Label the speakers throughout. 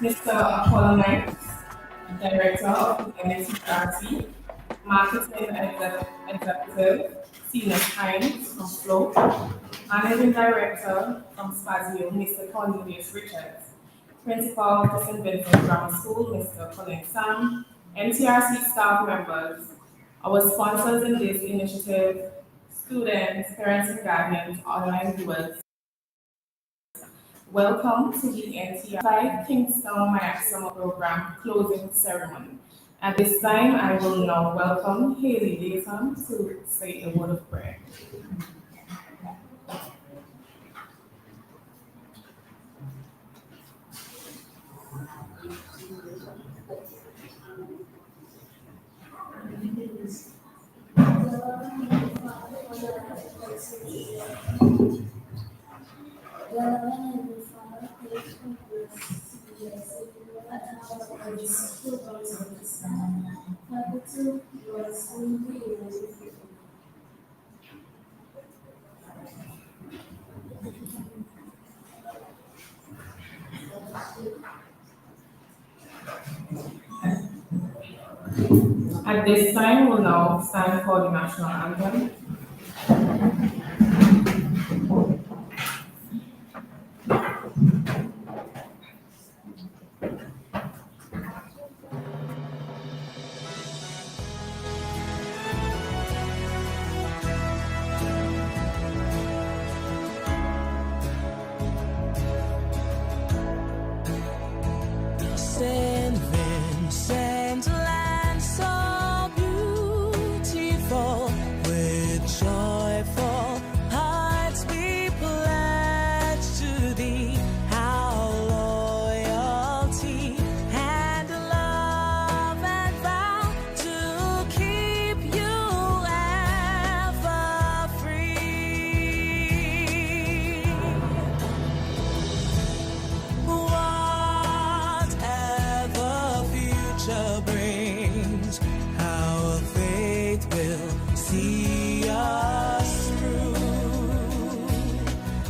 Speaker 1: Mr. Apollo Knight, Director of the NTRC, Marketing Executive, Senior Science from Flow, Managing Director from Spazio, Mr. Cornelius Richards, Principal of the St. Vincent Grammar School, Mr. Colin Sam, NTRC staff members, our sponsors in this initiative, students, parents and guardians, online viewers. Welcome to the NTRC Kingstown myApp Summer Program closing ceremony. At this time, I will now welcome Haley Dayton to say a word of prayer. At this time, we'll now stand for the national anthem.
Speaker 2: St. Vincent land so beautiful, with joyful hearts we pledge to thee our loyalty and love and vow to keep you ever free. Whatever future brings, our faith will see us through.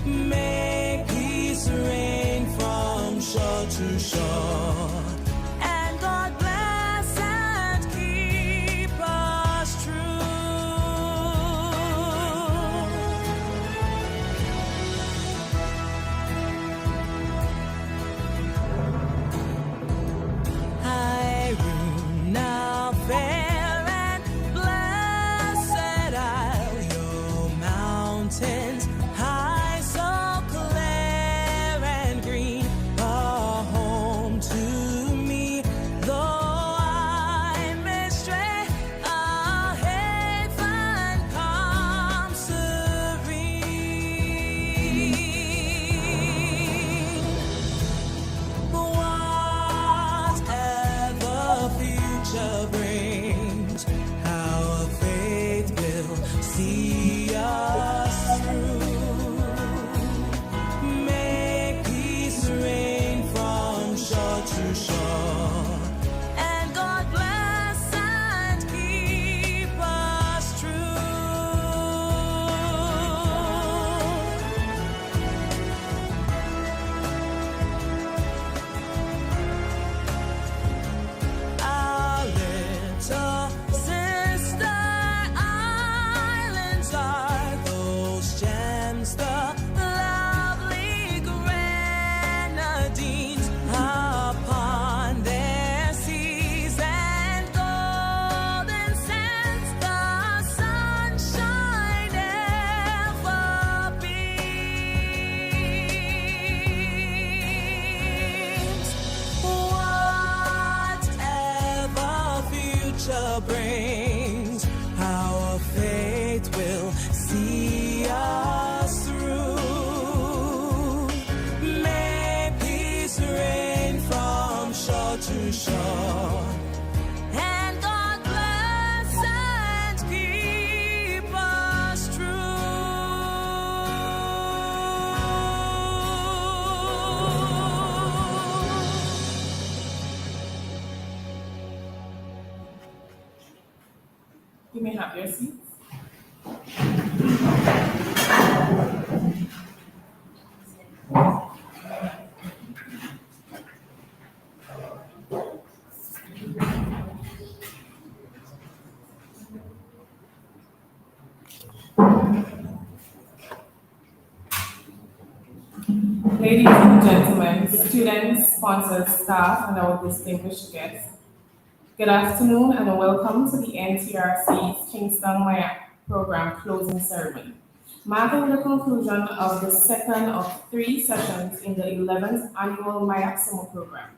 Speaker 2: May peace reign from shore to shore, and God bless and keep us true. Irene, now fair and blessed Isle, your mountains high, so clear and green, are home to me. Though I may stray, a haven calm serene. Whatever future brings, our faith will see us through. May peace reign from shore to shore, and God bless and keep us true. Our little sister islands are those gems, the lovely grenadines upon their seas, and golden sands the sunshine ever beams. Whatever future brings, our faith will see us through. May peace reign from shore to shore, and God bless and keep us true.
Speaker 1: You may have your seats. students, sponsors, staff, and our distinguished guests. Good afternoon and welcome to the NTRC's Kingstown myApp program closing ceremony, marking the conclusion of the second of 3 sessions in the 11th annual myApp summer program.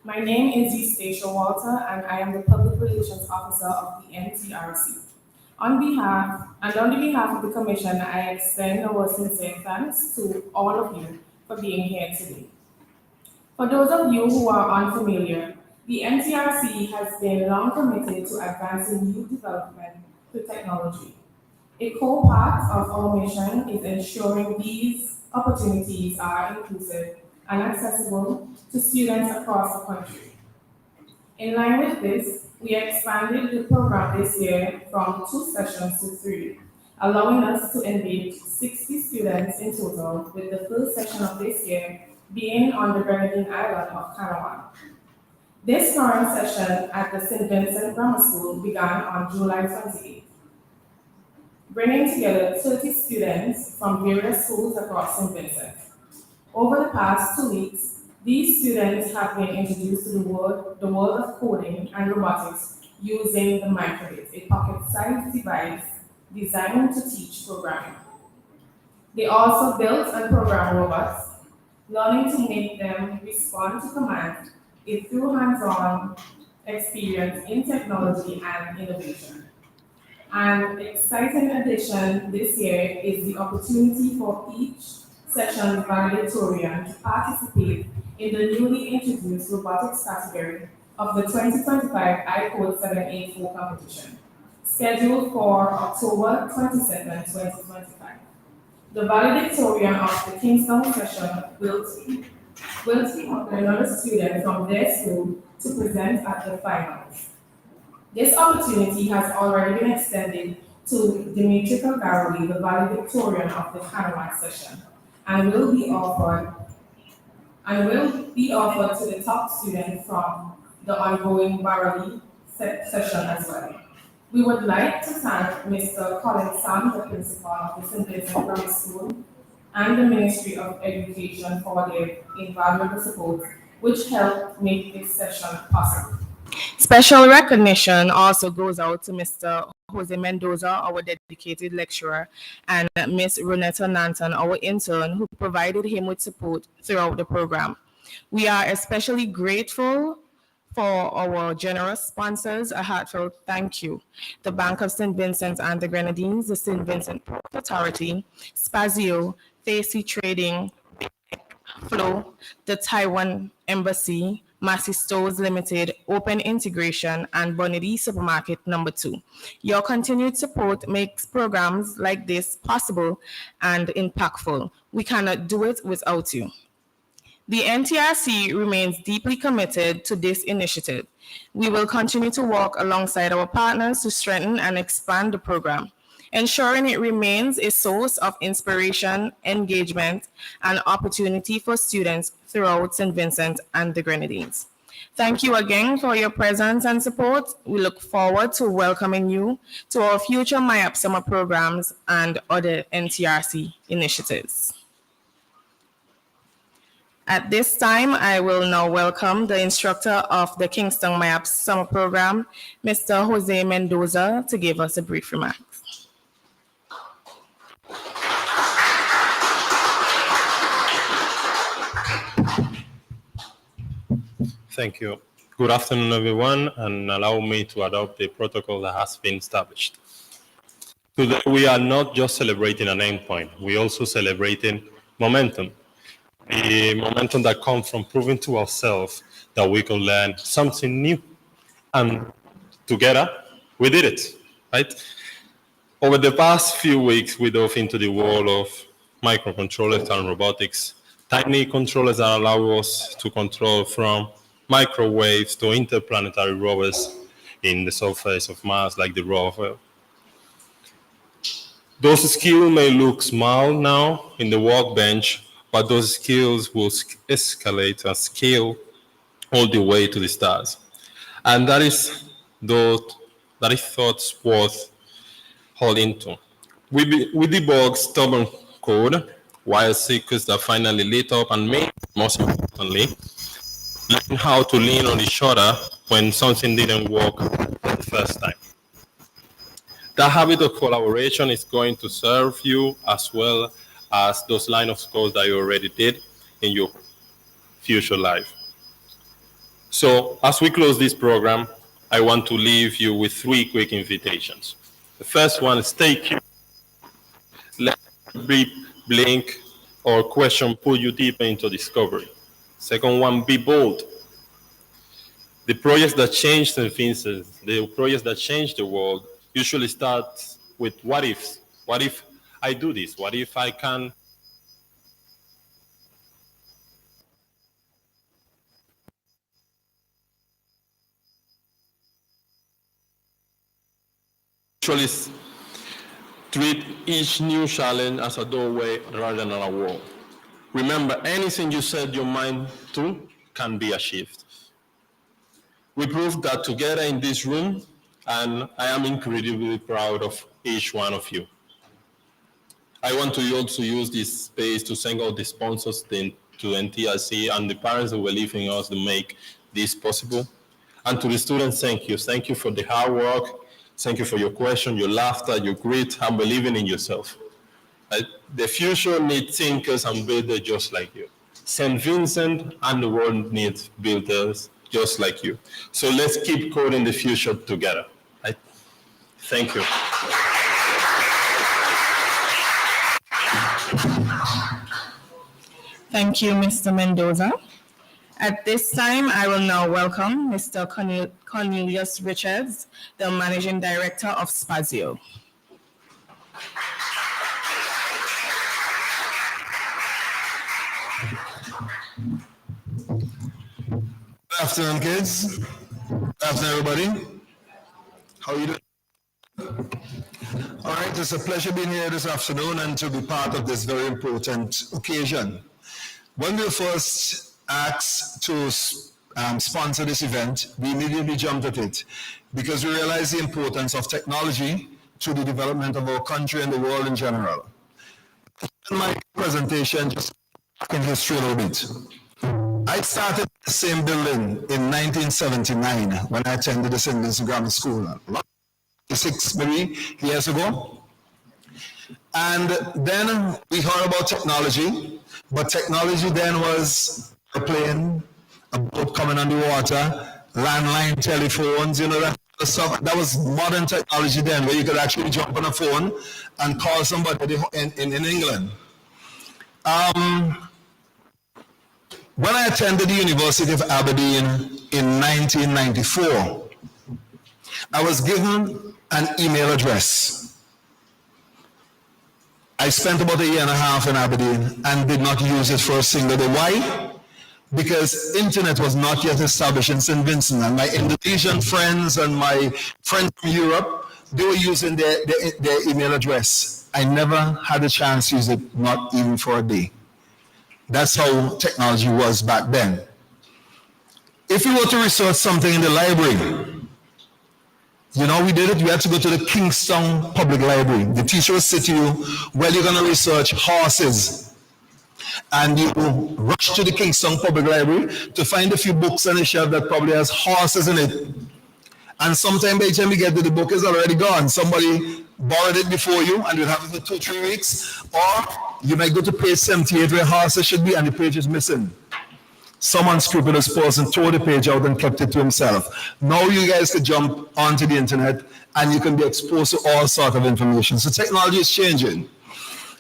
Speaker 1: My name is Eustacia Walter and I am the Public Relations Officer of the NTRC. On the behalf of the Commission, I extend our sincere thanks to all of you for being here today. For those of you who are unfamiliar, the NTRC has been long committed to advancing youth development through technology. A core part of our mission is ensuring these opportunities are inclusive and accessible to students across the country. In line with this, we expanded the program this year from 2 sessions to 3, allowing us to engage 60 students in total, with the first session of this year being on the Grenadine island of Kanawha. This current session at the St. Vincent Grammar School began on July 28th, bringing together 30 students from various schools across St. Vincent. Over the past 2 weeks, these students have been introduced to the world of coding and robotics using the microbit, a pocket-sized device designed to teach programming. They also built and programmed robots, learning to make them respond to commands, a through hands-on experience in technology and innovation. An exciting addition this year is the opportunity for each session valedictorian to participate in the newly introduced robotics category of the 2025 iCode 784 competition, scheduled for October 27, 2025. The valedictorian of the Kingstown session will team up with another student from their school to present at the finals. This opportunity has already been extended to Dimitri Kalgaroli, the valedictorian of the Kanawha session, and will be offered to the top student from the ongoing Barley session as well. We would like to thank Mr. Colin Sam, the principal of the St. Vincent Grammar School, and the Ministry of Education for their invaluable support, which helped make this session possible. Special recognition also goes out to Mr. Jose Mendoza, our dedicated lecturer, and Ms. Renetta Nanton, our intern, who provided him with support throughout the program. We are especially grateful for our generous sponsors. A heartfelt thank you. The Bank of St. Vincent and the Grenadines, the St. Vincent Port Authority, Spazio, Facey Trading, Flow, the Taiwan Embassy, Massey Stores Limited, Open Integration, and Bonidi Supermarket No. 2. Your continued support makes programs like this possible and impactful. We cannot do it without you. The NTRC remains deeply committed to this initiative. We will continue to work alongside our partners to strengthen and expand the program, ensuring it remains a source of inspiration, engagement, and opportunity for students throughout St. Vincent and the Grenadines. Thank you again for your presence and support. We look forward to welcoming you to our future myApp summer programs and other NTRC initiatives. At this time, I will now welcome the instructor of the Kingstown myApp summer program, Mr. Jose Mendoza, to give us a brief remark.
Speaker 3: Thank you. Good afternoon, everyone, and allow me to adopt the protocol that has been established. Today, we are not just celebrating an endpoint, we're also celebrating momentum. The momentum that comes from proving to ourselves that we can learn something new. And together, we did it, right? Over the past few weeks, we dove into the world of microcontrollers and robotics, tiny controllers that allow us to control from microwaves to interplanetary rovers in the surface of Mars, like the rover. Those skills may look small now in the workbench, but those skills will escalate and scale all the way to the stars. And that is thoughts worth holding to. We debug stubborn code, wild secrets that finally lit up and made most of it. importantly, learn how to lean on each other when something didn't work the first time. That habit of collaboration is going to serve you as well as those line of scores that you already did in your future life. So as we close this program, I want to leave you with 3 quick invitations. The first one is stay curious. Let beep, blink, or question pull you deeper into discovery. Second one, be bold. The projects that change St. Vincent, the projects that change the world, usually start with what ifs. What if I do this? What if I can? Usually treat each new challenge as a doorway rather than a wall. Remember, anything you set your mind to can be achieved. We proved that together in this room, and I am incredibly proud of each one of you. I want to also use this space to thank all the sponsors to NTRC and the parents who believe in us to make this possible. And to the students, thank you. Thank you for the hard work. Thank you for your question, your laughter, your grit, and believing in yourself. The future needs thinkers and builders just like you. St. Vincent and the world needs builders just like you. So let's keep coding the future together. Thank you.
Speaker 1: Thank you, Mr. Mendoza. At this time, I will now welcome Mr. Cornelius Richards, the Managing Director of Spazio.
Speaker 4: Good afternoon, kids. Good afternoon, everybody. How are you doing? All right, it's a pleasure being here this afternoon and to be part of this very important occasion. When we were first asked to sponsor this event, we immediately jumped at it because we realized the importance of technology to the development of our country and the world in general. In my presentation, just in history a little bit. I started the same building in 1979 when I attended the St. Vincent Grammar School, 6 maybe years ago. And then we heard about technology, but technology then was a plane, a boat coming on the water, landline telephones, that stuff. That was modern technology then, where you could actually jump on a phone and call somebody in England. When I attended the University of Aberdeen in 1994, I was given an email address. I spent about a year and a half in Aberdeen and did not use it for a single day. Why? Because internet was not yet established in St. Vincent, and my Indonesian friends and my friends from Europe, they were using their email address. I never had a chance to use it, not even for a day. That's how technology was back then. If you were to research something in the library, we did it, we had to go to the Kingstown Public Library. The teacher would say to you, well, you're going to research horses. And you rush to the Kingstown Public Library to find a few books on the shelf that probably has horses in it. And sometime by the time you get to the book, it's already gone. Somebody borrowed it before you and you'll have it for 2-3 weeks. Or you might go to page 78 where horses should be and the page is missing. Some unscrupulous person tore the page out and kept it to himself. Now you guys can jump onto the internet and you can be exposed to all sorts of information. So technology is changing.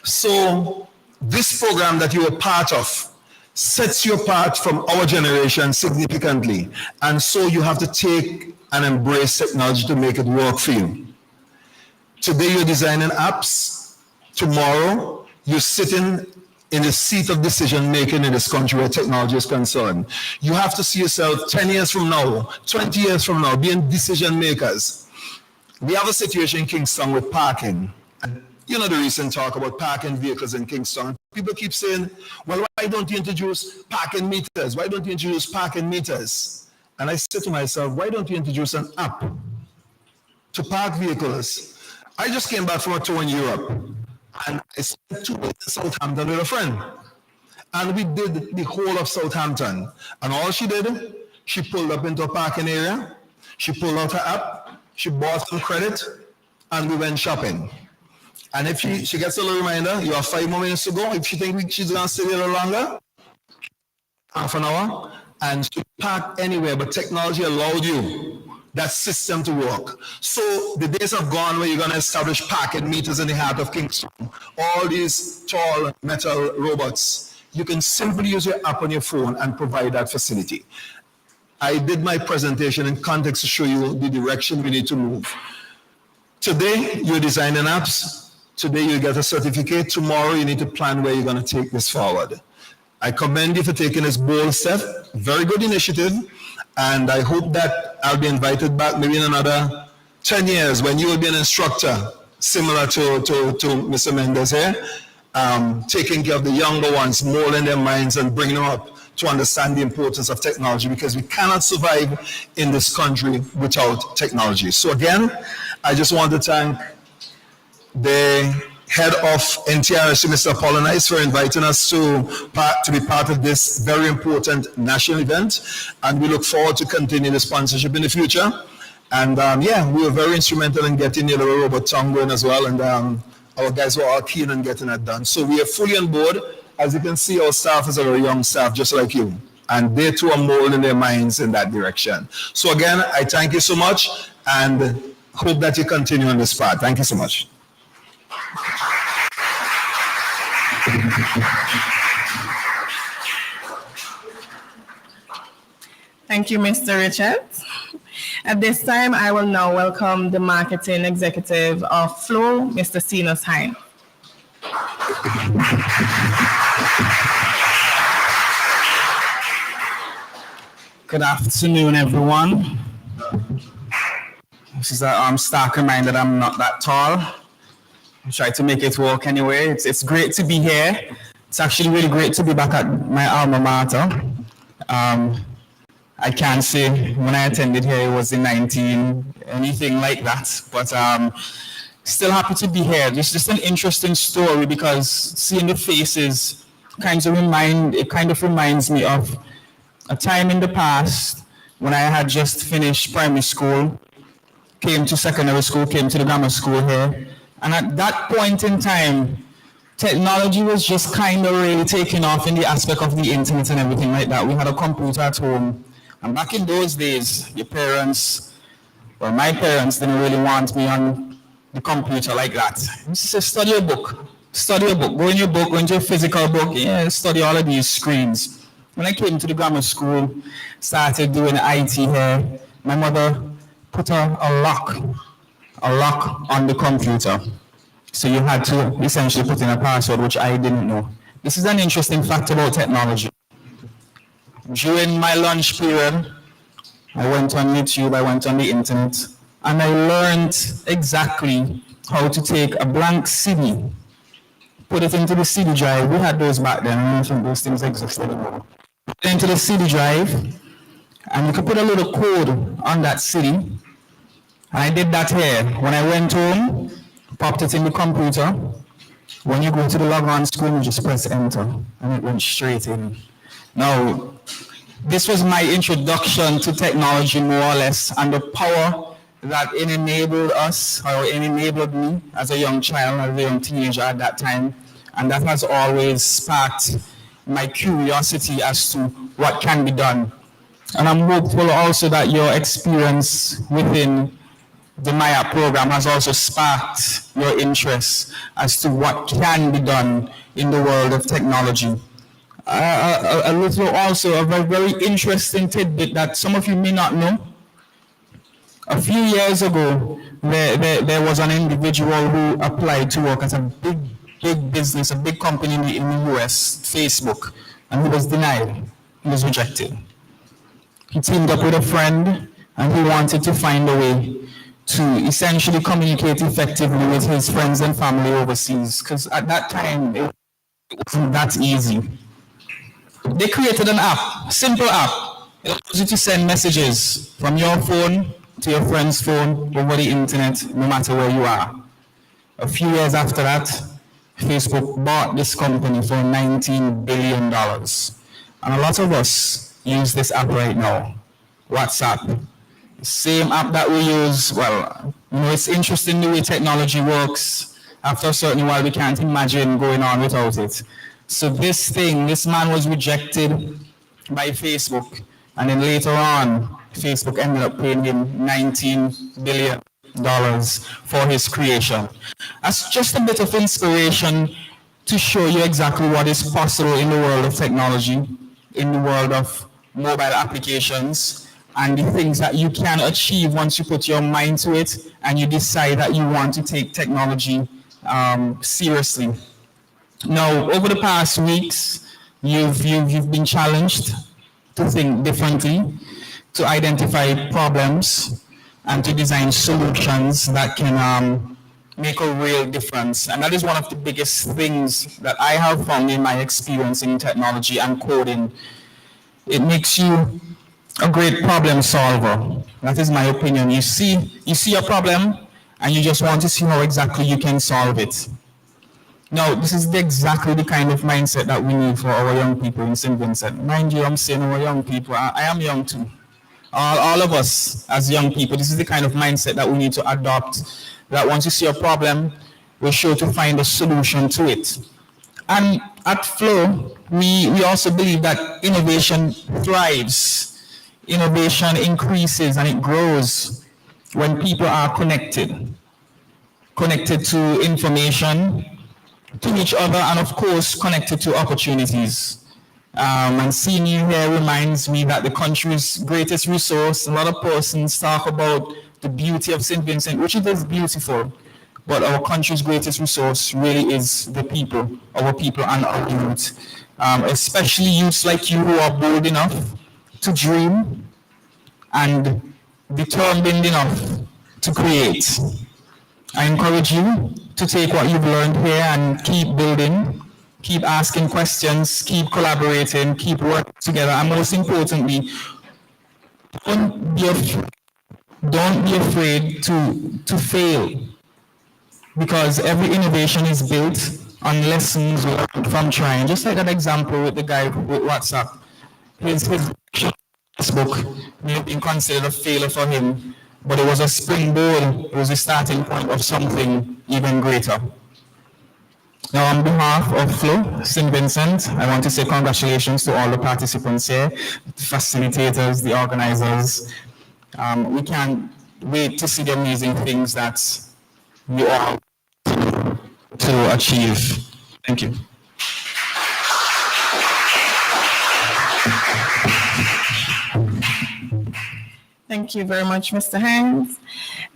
Speaker 4: So this program that you are part of sets you apart from our generation significantly. And so you have to take and embrace technology to make it work for you. Today you're designing apps. Tomorrow you're sitting in the seat of decision making in this country where technology is concerned. You have to see yourself 10 years from now, 20 years from now, being decision makers. We have a situation in Kingstown with parking. And the recent talk about parking vehicles in Kingstown. People keep saying, well, why don't you introduce parking meters? Why don't you introduce parking meters? And I said to myself, why don't you introduce an app to park vehicles? I just came back from a tour in Europe. And I spent 2 weeks in Southampton with a friend. And we did the whole of Southampton. And all she did, she pulled up into a parking area, she pulled out her app, she bought some credit, and we went shopping. And if she gets a little reminder, you have 5 more minutes to go. If she thinks she's going to stay a little longer, half an hour, and she park anywhere, but technology allowed you that system to work. So the days have gone where you're going to establish parking meters in the heart of Kingstown. All these tall metal robots. You can simply use your app on your phone and provide that facility. I did my presentation in context to show you the direction we need to move. Today, you're designing apps. Today, you get a certificate. Tomorrow, you need to plan where you're going to take this forward. I commend you for taking this bold step. Very good initiative. And I hope that I'll be invited back maybe in another 10 years when you will be an instructor similar to Mr. Mendes here, taking care of the younger ones, molding their minds and bringing them up to understand the importance of technology, because we cannot survive in this country without technology. So again, I just want to thank the head of NTRC, Mr. Apollonize, for inviting us to be part of this very important national event. And we look forward to continue the sponsorship in the future. And yeah, we were very instrumental in getting the little robot tongue going as well. And our guys were all keen on getting that done. So we are fully on board. As you can see, our staff is a very young staff, just like you. And they too are molding their minds in that direction. So again, I thank you so much and hope that you continue on this path. Thank you so much.
Speaker 1: Thank you, Mr. Richards. At this time, I will now welcome the marketing executive of Flow, Mr. Cenos Hine.
Speaker 5: Good afternoon, everyone. This is a stark reminder that I'm not that tall. I try to make it work anyway. It's great to be here. It's actually really great to be back at my alma mater. I can't say when I attended here it was in 19, anything like that, but still happy to be here. It's just an interesting story because seeing the faces kind of reminds me of a time in the past when I had just finished primary school, came to secondary school, came to the grammar school here. And at that point in time, technology was just kind of really taking off in the aspect of the internet and everything like that. We had a computer at home. And back in those days, your parents, or my parents, didn't really want me on the computer like that. They said, study a book, go in your book, go into a physical book, yeah, study all of these screens. When I came to the grammar school, started doing IT here, my mother put a lock on the computer. So you had to essentially put in a password, which I didn't know. This is an interesting fact about technology. During my lunch period, I went on YouTube, I went on the internet, and I learned exactly how to take a blank CD, put it into the CD drive. We had those back then, I don't think those things exist anymore. Put it into the CD drive, and you could put a little code on that CD. And I did that here. When I went home, popped it in the computer. When you go to the logon screen, you just press enter, and it went straight in. Now, this was my introduction to technology, more or less, and the power that it enabled us, or it enabled me as a young child, as a young teenager at that time. And that has always sparked my curiosity as to what can be done. And I'm hopeful also that your experience within the myApp program has also sparked your interest as to what can be done in the world of technology. A little also of a very interesting tidbit that some of you may not know. A few years ago, there was an individual who applied to work at a big business, a big company in the US, Facebook, and he was denied. He was rejected. He teamed up with a friend, and he wanted to find a way to essentially communicate effectively with his friends and family overseas, because at that time, it wasn't that easy. They created an app, a simple app. It allows you to send messages from your phone to your friend's phone over the internet, no matter where you are. A few years after that, Facebook bought this company for $19 billion. And a lot of us use this app right now, WhatsApp. Same app that we use. Well, it's interesting the way technology works. After a certain while, we can't imagine going on without it. So this man was rejected by Facebook, and then later on, Facebook ended up paying him $19 billion for his creation. That's just a bit of inspiration to show you exactly what is possible in the world of technology, in the world of mobile applications, and the things that you can achieve once you put your mind to it and you decide that you want to take technology seriously. Now, over the past weeks, you've been challenged to think differently, to identify problems, and to design solutions that can make a real difference. And that is one of the biggest things that I have found in my experience in technology and coding. It makes you a great problem solver. That is my opinion. You see a problem, and you just want to see how exactly you can solve it. Now, this is exactly the kind of mindset that we need for our young people in St. Vincent. Mind you, I'm saying our young people, I am young too. All of us as young people, this is the kind of mindset that we need to adopt, that once you see a problem, we're sure to find a solution to it. And at Flow, we also believe that innovation thrives. Innovation increases and it grows when people are connected to information, to each other, and of course, connected to opportunities. And seeing you here reminds me that the country's greatest resource, a lot of persons talk about the beauty of St. Vincent, which it is beautiful, but our country's greatest resource really is the people, our people and our youth. Especially youths like you who are bold enough to dream and determined enough to create. I encourage you to take what you've learned here and keep building, keep asking questions, keep collaborating, keep working together, and most importantly, don't be afraid to fail, because every innovation is built on lessons learned from trying. Just like that example with the guy with WhatsApp. His Facebook may have been considered a failure for him, but it was a springboard, it was a starting point of something even greater. Now, on behalf of Flow, St. Vincent, I want to say congratulations to all the participants here, the facilitators, the organizers. We can't wait to see the amazing things that you all to achieve. Thank you.
Speaker 1: Thank you very much, Mr. Hines.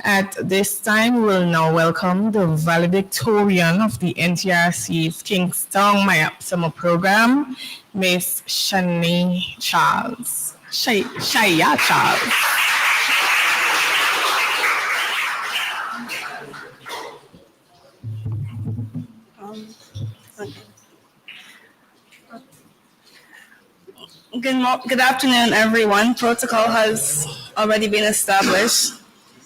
Speaker 1: At this time, we will now welcome the valedictorian of the NTRC's Kingstown myApp Summer Program, Miss Shania Charles. Shaya Charles.
Speaker 6: Good afternoon, everyone. Protocol has already been established.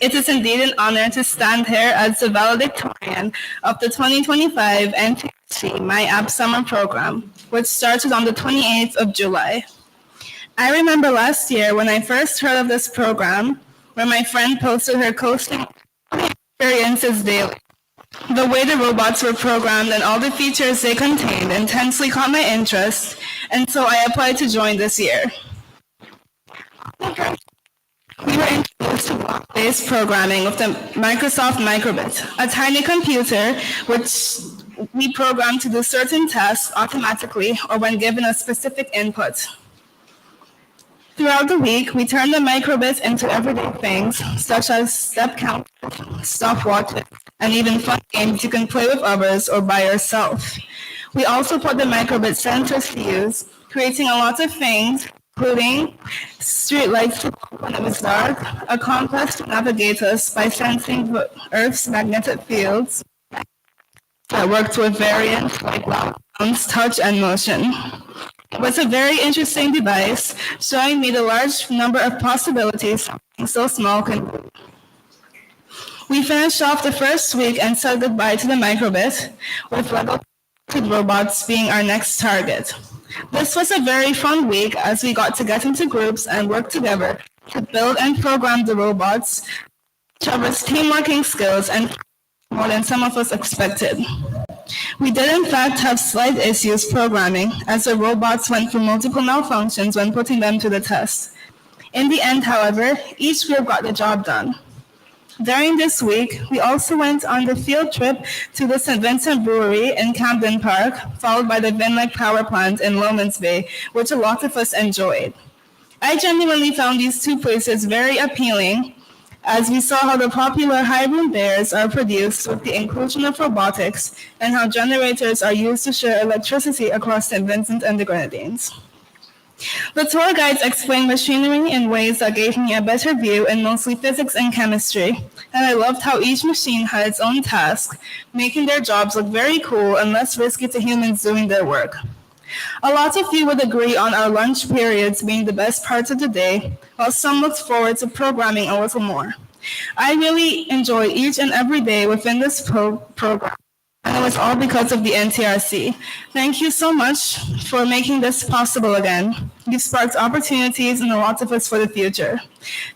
Speaker 6: It is indeed an honor to stand here as the valedictorian of the 2025 NTRC myApp Summer Program, which started on the 28th of July. I remember last year when I first heard of this program, where my friend posted her coasting experiences daily. The way the robots were programmed and all the features they contained intensely caught my interest, and so I applied to join this year. We were introduced to block-based programming with the Microsoft Microbit, a tiny computer which we programmed to do certain tasks automatically or when given a specific input. Throughout the week, we turned the Microbit into everyday things, such as step count, stopwatches, and even fun games you can play with others or by yourself. We also put the Microbit sensors to use, creating a lot of things, including street lights when it was dark, a compass to navigate us by sensing the Earth's magnetic fields that worked with variants like sounds, touch, and motion. It was a very interesting device, showing me the large number of possibilities something so small can do. We finished off the first week and said goodbye to the microbit, with Lego robots being our next target. This was a very fun week as we got to get into groups and work together to build and program the robots, each other's teamworking skills, and more than some of us expected. We did in fact have slight issues programming, as the robots went through multiple malfunctions when putting them to the test. In the end, however, each group got the job done. During this week, we also went on the field trip to the St. Vincent Brewery in Camden Park, followed by the Vinlek Power Plant in Lomans Bay, which a lot of us enjoyed. I genuinely found these two places very appealing, as we saw how the popular high-room bears are produced with the inclusion of robotics and how generators are used to share electricity across St. Vincent and the Grenadines. The tour guides explained machinery in ways that gave me a better view in mostly physics and chemistry, and I loved how each machine had its own task, making their jobs look very cool and less risky to humans doing their work. A lot of you would agree on our lunch periods being the best parts of the day, while some looked forward to programming a little more. I really enjoy each and every day within this program, and it was all because of the NTRC. Thank you so much for making this possible again. You've sparked opportunities and a lot of us for the future.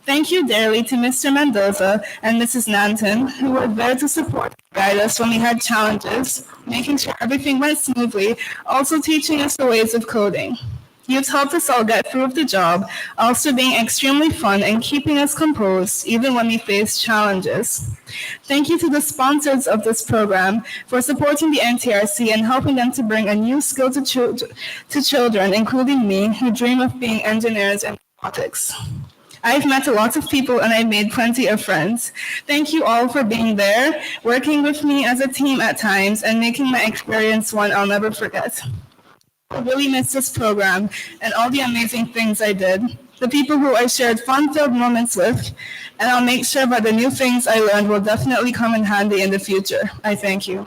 Speaker 6: Thank you dearly to Mr. Mendoza and Mrs. Nanton, who were there to support and guide us when we had challenges, making sure everything went smoothly, also teaching us the ways of coding. You've helped us all get through with the job, also being extremely fun and keeping us composed, even when we face challenges. Thank you to the sponsors of this program for supporting the NTRC and helping them to bring a new skill to children, including me, who dream of being engineers and robotics. I've met a lot of people and I've made plenty of friends. Thank you all for being there, working with me as a team at times, and making my experience one I'll never forget. I really miss this program and all the amazing things I did, the people who I shared fun-filled moments with, and I'll make sure that the new things I learned will definitely come in handy in the future. I thank you.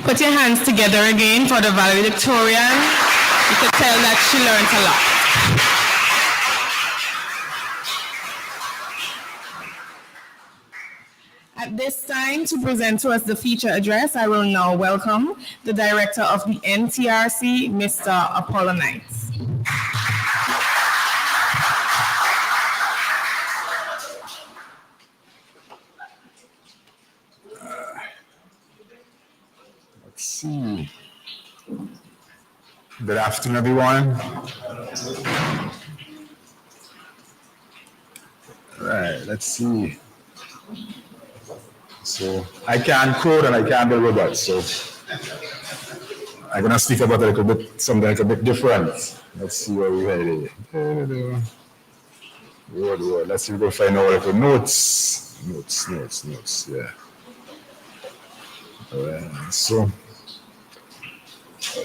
Speaker 1: Put your hands together again for the valedictorian. You could tell that she learned a lot. At this time, to present to us the feature address, I will now welcome the Director of the NTRC, Mr. Apollo Knights.
Speaker 7: Let's see. Good afternoon, everyone. All right, let's see. So I can't code and I can't build robots, so I'm gonna speak about something a little bit different. Let's see where we're headed. Let's see if we can find our little notes. Notes, yeah. All right, so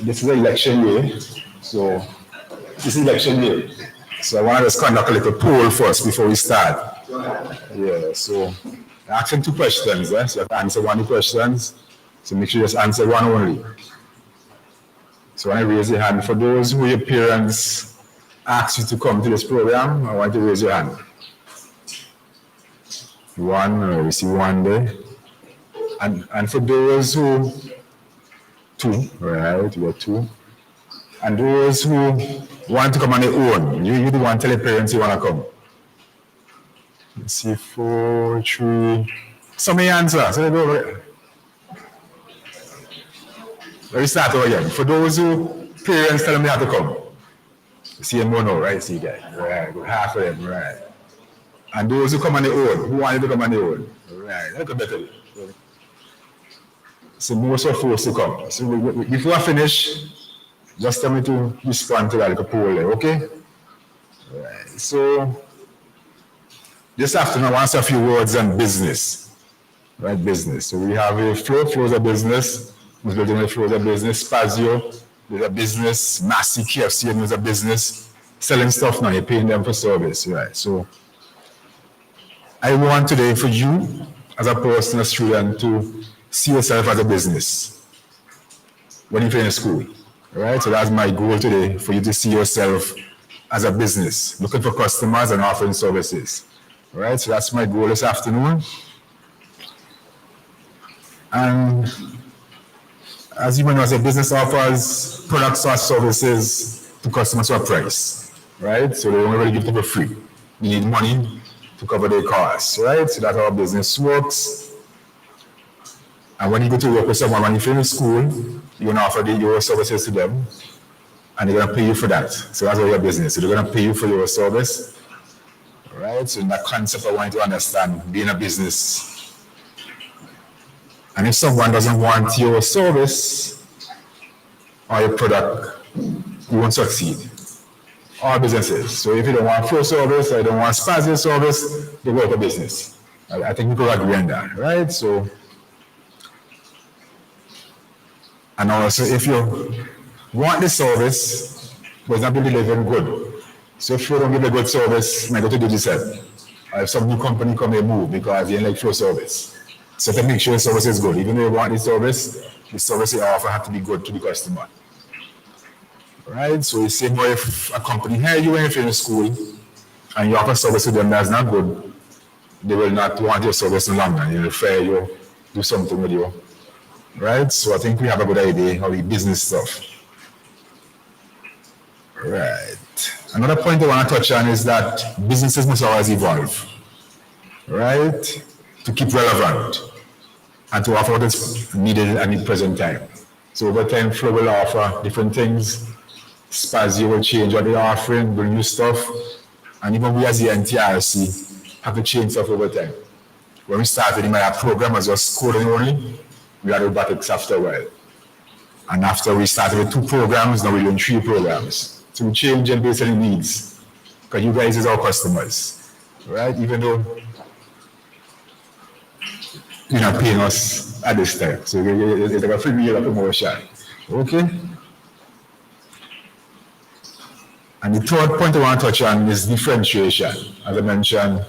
Speaker 7: this is election year. So this is election year. So I want to just conduct a little poll first before we start. Yeah, so I'm asking 2 questions. So you have to answer one of the questions. So make sure you just answer one only. So when I raise your hand, for those who your parents asked you to come to this program, I want you to raise your hand. One, we see one there. And for those who, 2, right, you got 2. And those who want to come on their own, you the one tell your parents you want to come. Let's see, 4, 3. Some may answer. So go over there. Let me start over again. For those who parents tell them they have to come. You see them more now, right? See that? Right, good. Half of them, right. And those who come on their own, who want to come on their own. Right, look at better. So most are forced to come. So before I finish, just tell me to respond to that like a poll there, okay? Right. So this afternoon, I want to say a few words on business. Right, business. So we have a flow is a business. Most building a flow is a business. Spazio is a business. Massey KFC is a business. Selling stuff now, you're paying them for service, right? So I want today for you, as a person, a student, to see yourself as a business when you finish school, right? So that's my goal today, for you to see yourself as a business, looking for customers and offering services, right? So that's my goal this afternoon. And as you know, as a business offers products or services to customers for a price, right? So they don't really give them for free. You need money to cover their costs, right? So that's how business works. And when you go to work with someone, when you finish school, you're going to offer your services to them, and they're going to pay you for that. So that's all your business. So they're going to pay you for your service, right? So in that concept, I want you to understand being a business. And if someone doesn't want your service or your product, you won't succeed. All businesses. So if you don't want full service or you don't want spazio service, they work a business. I think we could agree on that, right? So, and also if you want the service, but it's not being delivered good. So if you don't give a good service, you might go to do this. Or if some new company come and move because they like full service. So to make sure the service is good, even though you want the service you offer has to be good to the customer. Right? So the same way if a company hire you when you finish school and you offer service to them that's not good, they will not want your service no longer. They'll fire you, do something with you. Right? So I think we have a good idea of the business stuff. Right. Another point I want to touch on is that businesses must always evolve. Right? To keep relevant and to offer what is needed at the present time. So over time, Flow will offer different things. Spazio will change what they're offering, bring new stuff. And even we as the NTRC have to change stuff over time. When we started in my program as just coding only, we had robotics after a while. And after we started with 2 programs, now we're doing 3 programs. So we change and based on the needs. Because you guys is our customers, right? Even though you're not paying us at this time. So it's like a free meal of promotion. Okay? And the third point I want to touch on is differentiation. As I mentioned,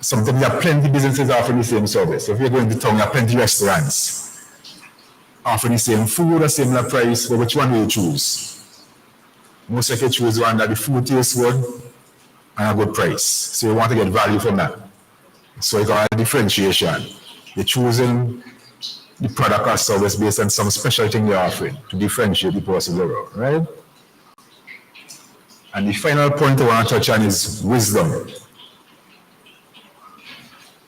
Speaker 7: sometimes there are plenty of businesses offering the same service. So if you're going to town, there are plenty of restaurants offering the same food, a similar price, but which one will you choose? Most likely choose one that the food tastes good and a good price. So you want to get value from that. So it's all differentiation. You're choosing the product or service based on some special thing you're offering to differentiate the person around, right? And the final point I want to touch on is wisdom.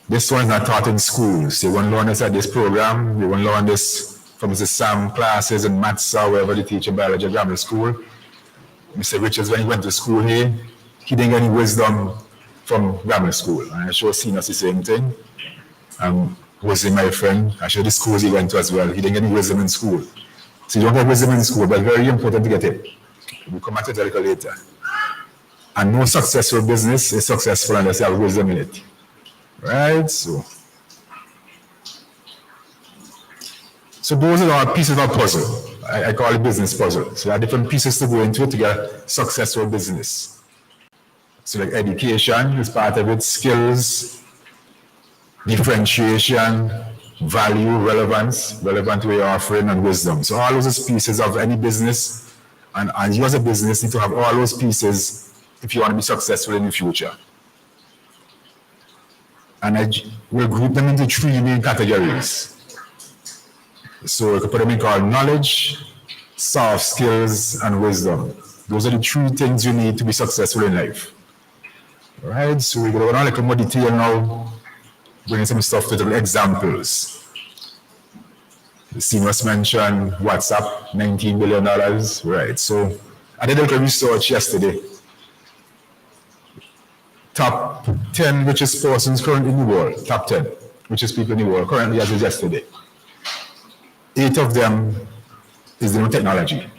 Speaker 7: This one's not taught in schools. They won't learn this at this program. They won't learn this from the SAM classes and maths or wherever they teach in biology at grammar school. Mr. Richards, when he went to school here, he didn't get any wisdom from grammar school. And I'm sure Sina's the same thing. Was my friend. I'm sure the schools he went to as well. He didn't get any wisdom in school. So you don't get wisdom in school, but very important to get it. We'll come back to that later. And no successful business is successful unless you have wisdom in it. Right? So those are our pieces of puzzle. I call it business puzzle. So there are different pieces to go into it to get a successful business. So like education is part of it, skills, differentiation, value, relevance, relevant to your offering, and wisdom. So all those pieces of any business, and you as a business need to have all those pieces if you want to be successful in the future. And we'll group them into 3 main categories. So we could put them in called knowledge, soft skills, and wisdom. Those are the 3 things you need to be successful in life. All right, so we're going to go a little more detail now, bringing some stuff to the examples. The CMOS mentioned WhatsApp, $19 billion. Right, so I did a little research yesterday. Top 10 richest persons currently in the world, top 10 richest people in the world, currently as of yesterday. 8 of them is the new technology.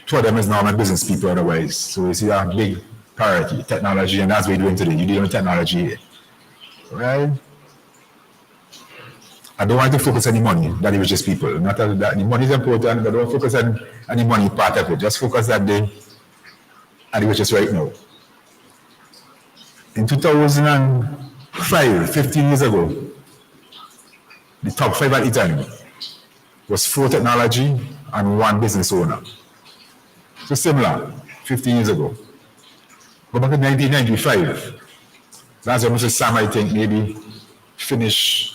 Speaker 7: two of them is normal business people otherwise. So you see a big priority, technology, and that's what you're doing today. You're dealing with technology here. Right? I don't want to focus on the money that the richest people. Not that the money is important, but don't focus on the money part of it. Just focus on the richest right now. In 2005, 15 years ago, the top 5 at the time was 4 technology and 1 business owner. So similar, 15 years ago. But back in 1995, that's when Mr. Sam, I think, maybe finished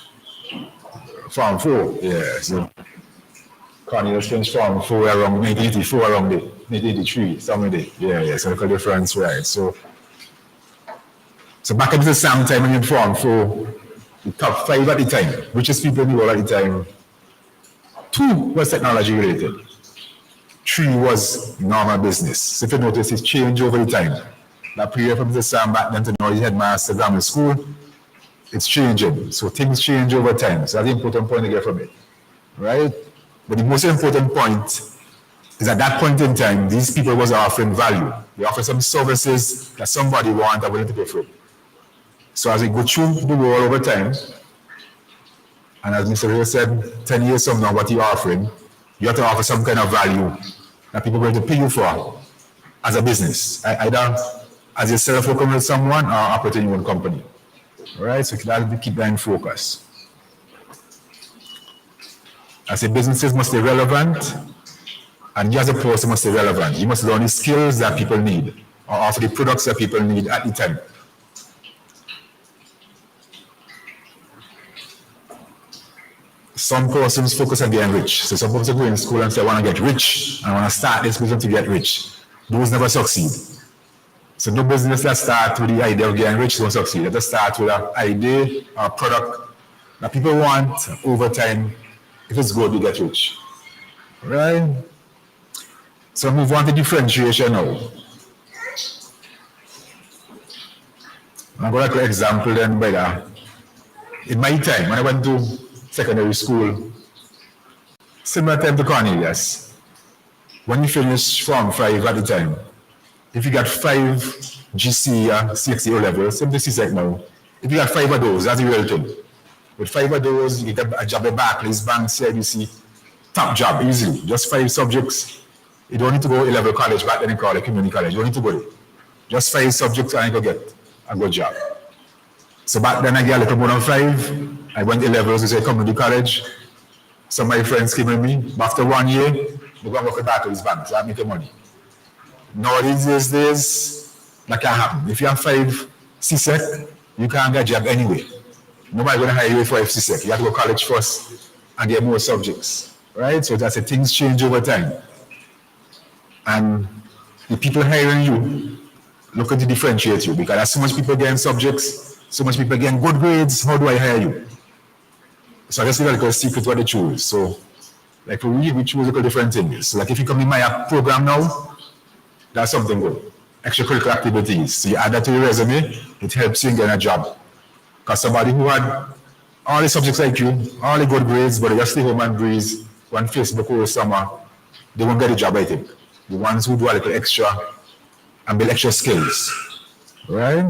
Speaker 7: Farm 4. Yeah, so Cornelius finished Farm 4 around 1984, around the 1983, somewhere there. Yeah, so look at the difference, right? So back in the Sam time when you Farm 4, the top 5 at the time, richest people in the world at the time, 2 was technology related. 3 was normal business. So if you notice, it's changed over the time. That period from the Sam back then to now, the headmaster grammar school, it's changing. So things change over time. So that's the important point to get from it, right? But the most important point is at that point in time, these people was offering value. They offer some services that somebody wants and willing to pay for it. So as we go through the world over time, and as Mr. Ray said, 10 years from now, what you're offering, you have to offer some kind of value that people are going to pay you for as a business, either as yourself working with someone or operating your own company. All right, so keep that in focus. I say businesses must stay relevant, and you as a person must stay relevant. You must learn the skills that people need, or offer the products that people need at the time. Some persons focus on getting rich. So some persons go in school and say, I want to get rich, I want to start this business to get rich. Those never succeed. So no business that starts with the idea of getting rich won't succeed. It just starts with an idea or a product that people want. Over time, if it's good, you get rich. Right? So move on to differentiation now. I'm going to give an example then by that. In my time, when I went to secondary school, similar time to Cornelius, when you finish Form 5 at the time, if you got 5 GC or CXC levels, same this is like now. If you got 5 of those, that's the real thing. With 5 of those, you get a job at Barclays Bank, CIBC, top job, easily. Just 5 subjects. You don't need to go A-level college back then in college, community college. You don't need to go there. Just 5 subjects and you go get a good job. So back then I got a little more than 5. I went A-levels to community college. Some of my friends came with me. After 1 year, they go and work at Barclays Bank, so I make the money. Nowadays, these days, that can't happen. If you have 5 CSEC, you can't get a job anyway. Nobody's going to hire you for 5 CSEC. You have to go to college first and get more subjects, right? So that's the things change over time. And the people hiring you looking to differentiate you because there's so much people getting subjects, so much people getting good grades. How do I hire you? So I guess that's a secret what they choose. So, like for we choose a different things. So, like if you come in myApp program now, that's something good. Extracurricular activities. So you add that to your resume, it helps you in getting a job. Because somebody who had all the subjects like you, all the good grades, but they just stay home and breeze, on Facebook over summer, they won't get a job, I think. The ones who do a little extra and build extra skills. Right?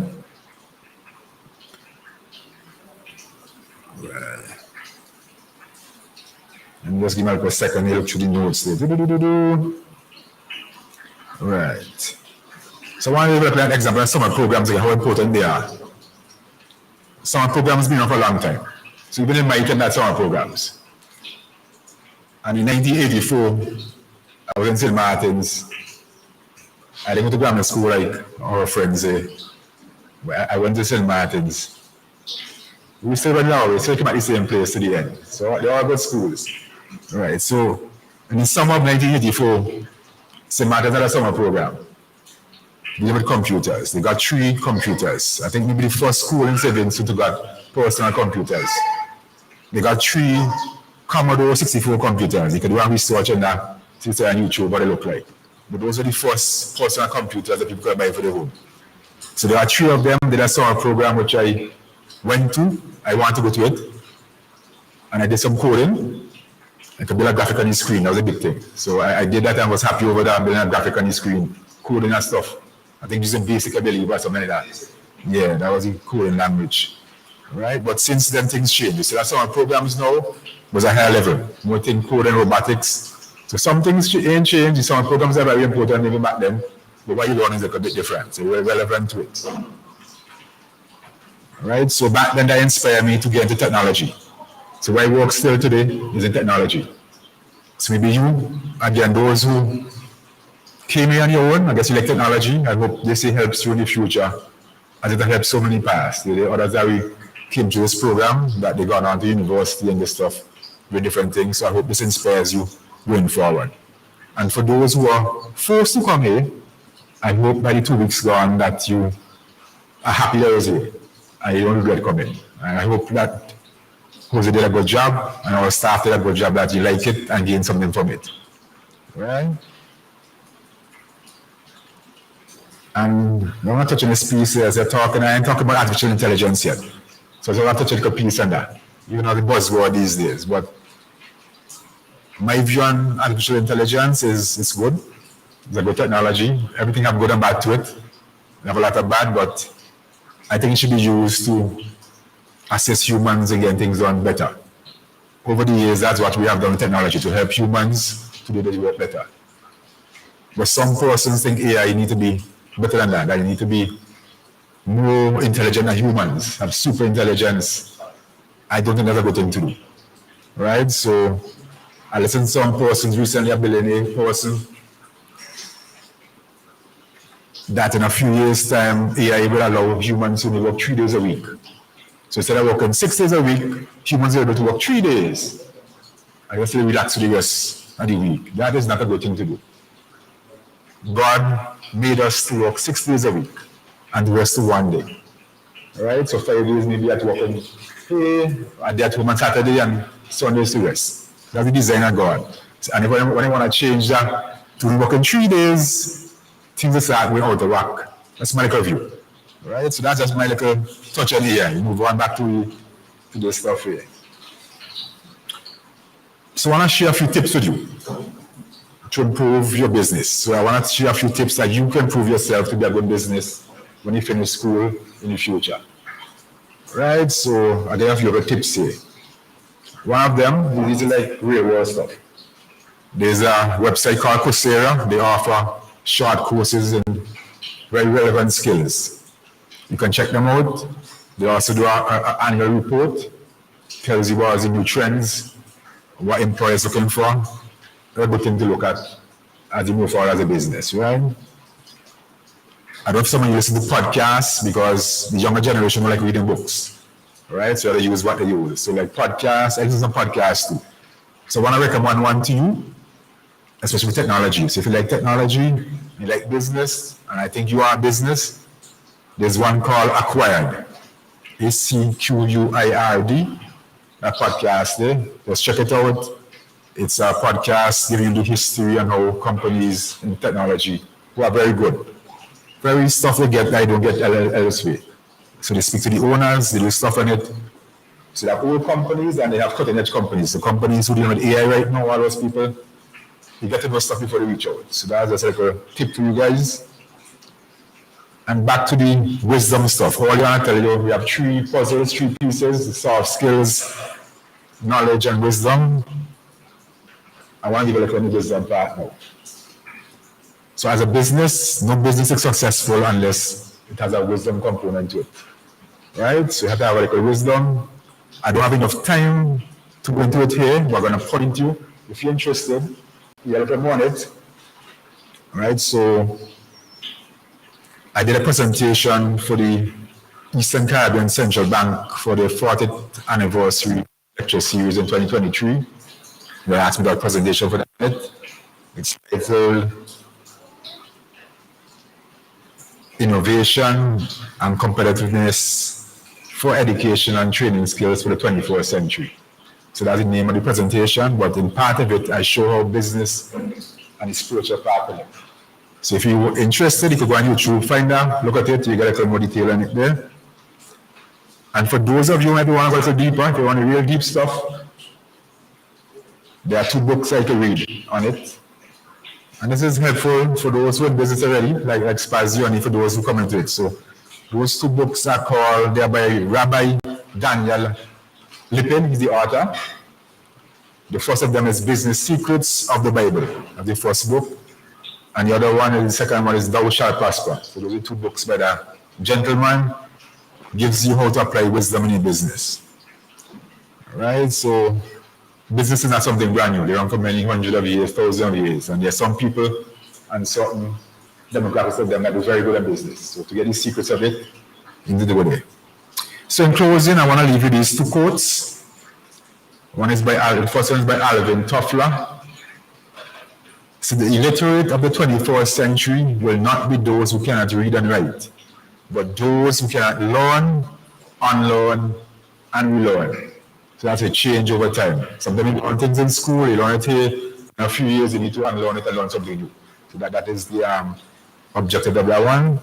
Speaker 7: Right. And just give me a second to look through the notes there. Right. So I want to look at an example of summer programs again, how important they are. Summer programs been on for a long time. So we've been invited that summer programs. And in 1984, I was in St. Martin's. I didn't go to grammar school like our friends say. I went to St. Martin's. We still went now, we still came at the same place to the end. So they're all good schools. Right, so in the summer of 1984, St. Martin's had a summer program. They had computers. They got 3 computers. I think maybe the first school in Sevens who got personal computers. They got 3 Commodore 64 computers. You could do a research on that to see on YouTube what they look like. But those were the first personal computers that people could buy for their home. So there are 3 of them. They had a summer program which I went to. I wanted to go to it. And I did some coding. I could build a graphic on the screen. That was a big thing. So I did that and was happy over that, building a graphic on the screen, coding and stuff. I think using Basic, I believe, or something like that. Yeah, that was the coding language. Right? But since then, things changed. So that's some programs now was a higher level. More thing coding, robotics. So some things ain't changed. Some programs are very important even back then. But what you learn is like a bit different. So you're relevant to it. Right? So back then, that inspired me to get into technology. So where I work still today is in technology. So maybe you, again, those who came here on your own, I guess you like technology. I hope this helps you in the future, as it has helped so many past. The others that we came to this program, that they got on to university and this stuff with different things. So I hope this inspires you going forward. And for those who are forced to come here, I hope by the 2 weeks gone that you are happy that I was here and you don't regret coming. And I hope that Jose did a good job and our staff did a good job, that you like it and gain something from it. Right? And I want to touch on this piece as I talk, and I ain't talking about artificial intelligence yet. So I want to touch a piece on that. You know, the buzzword these days. But my view on artificial intelligence is it's good. It's a good technology. Everything have good and bad to it. We have a lot of bad, but I think it should be used to assist humans and get things done better. Over the years, that's what we have done with technology, to help humans to do the work better. But some persons think AI need to be better than that you need to be more intelligent than humans, have super intelligence. I don't think that's a good thing to do. Right? So I listened to some persons recently, a billionaire person, that in a few years' time, AI will allow humans to only work 3 days a week. So instead of working 6 days a week, humans are able to work 3 days. I guess they relax for the rest of the week. That is not a good thing to do. God made us to work 6 days a week and the rest to 1 day. All right? So 5 days maybe at work on a day at home on Saturday, and Sundays to rest. That's the design of God. And when I want to change that to working 3 days, things will start going out of whack. That's my little view. All right? So that's just my little touch on here. You move on back to the stuff here. So I want to share a few tips with you to improve your business. So I want to share a few tips that you can improve yourself to be a good business when you finish school in the future. Right? So I have a few other tips here. One of them, these are like real world stuff. There's a website called Coursera. They offer short courses in very relevant skills. You can check them out. They also do an annual report, tells you what are the new trends, what employers are looking for. A good thing to look at as you move forward as a business, right? I don't know if someone listen to podcasts, because the younger generation like reading books, right? So they use what they use. So like podcasts, I listen to podcasts too. So I want to recommend one to you, especially with technology. So if you like technology, you like business, and I think you are a business, there's one called Acquired, ACQUIRD, a podcast there. Just check it out. It's a podcast giving you the history and how companies in technology who are very good. Very stuff they get that I don't get elsewhere. So they speak to the owners, they do stuff on it. So they have old companies and they have cutting edge companies. The companies who deal with AI right now, all those people, you get to know stuff before they reach out. So that's just like a tip to you guys. And back to the wisdom stuff. All I want to tell you, we have 3 puzzles, 3 pieces: the soft skills, knowledge, and wisdom. I want to give you a little wisdom part now. So as a business, no business is successful unless it has a wisdom component to it. Right? So you have to have a little wisdom. I don't have enough time to go into it here. We're going to put into you. If you're interested, you have to more on it. Right? So I did a presentation for the Eastern Caribbean Central Bank for the 40th anniversary lecture series in 2023. They asked me to do a presentation for that. It's titled Innovation and Competitiveness for Education and Training Skills for the 21st Century. So that's the name of the presentation, but in part of it, I show how business and the spiritual part of it. So if you're interested, you can go on YouTube, find that, look at it, you get a little more detail on it there. And for those of you who might want to go a little deeper, if you want the real deep stuff, There are 2 books I can read on it. And this is helpful for those who are in business already, like Spazio, and for those who come into it. So those 2 books are called, they're by Rabbi Daniel Lippin, he's the author. The first of them is Business Secrets of the Bible, of the first book. And the other one, the second one is Thou Shalt Prosper. So those are 2 books by the gentleman, gives you how to apply wisdom in your business. All right, so business is not something brand new. They run for many hundreds of years, thousands of years. And there's some people and certain demographics of them that are very good at business. So to get the secrets of it, you need to go there. So in closing, I want to leave you these 2 quotes. The first one is by Alvin Toffler. So the illiterate of the 21st century will not be those who cannot read and write, but those who cannot learn, unlearn, and relearn. So that's a change over time. Sometimes you learn things in school, you learn it here, in a few years you need to unlearn it and learn something new. So that is the objective of that one.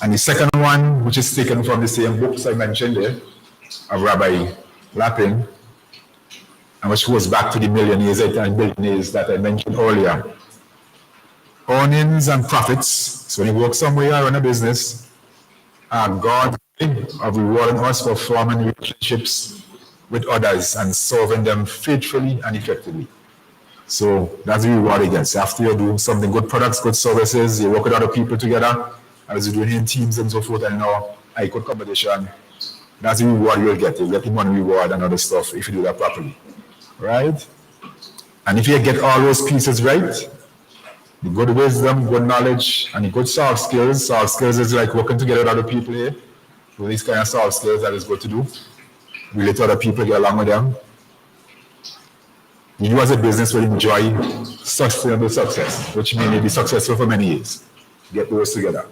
Speaker 7: And the second one, which is taken from the same books I mentioned there, of Rabbi Lapin, and which goes back to the millionaires and billionaires that I mentioned earlier. Earnings and profits, so when you work somewhere or run a business, are God's way of rewarding us for forming relationships with others and serving them faithfully and effectively. So that's the reward it gets. After you do something, good products, good services, you work with other people together, as you do in teams and so forth, and good competition, that's the reward you'll get. You'll get the money reward and other stuff if you do that properly. Right? And if you get all those pieces right, the good wisdom, good knowledge, and the good soft skills. Soft skills is like working together with other people here. So these kind of soft skills that is good to do. Relate to other people, get along with them. You as a business will enjoy sustainable success, which may be successful for many years. Get those together.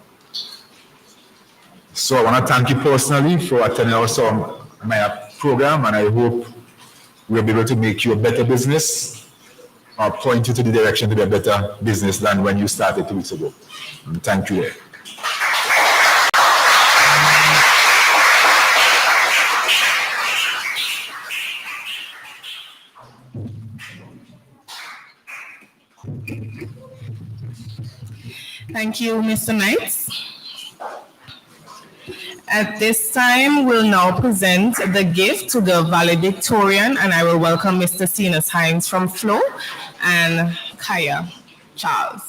Speaker 7: So I want to thank you personally for attending our myApp program, and I hope we'll be able to make you a better business or point you to the direction to be a better business than when you started 2 weeks ago. And thank you.
Speaker 1: Thank you, Mr. Knights. At this time, we'll now present the gift to the valedictorian, and I will welcome Mr. Cenas Hines from Flow and Kaya Charles.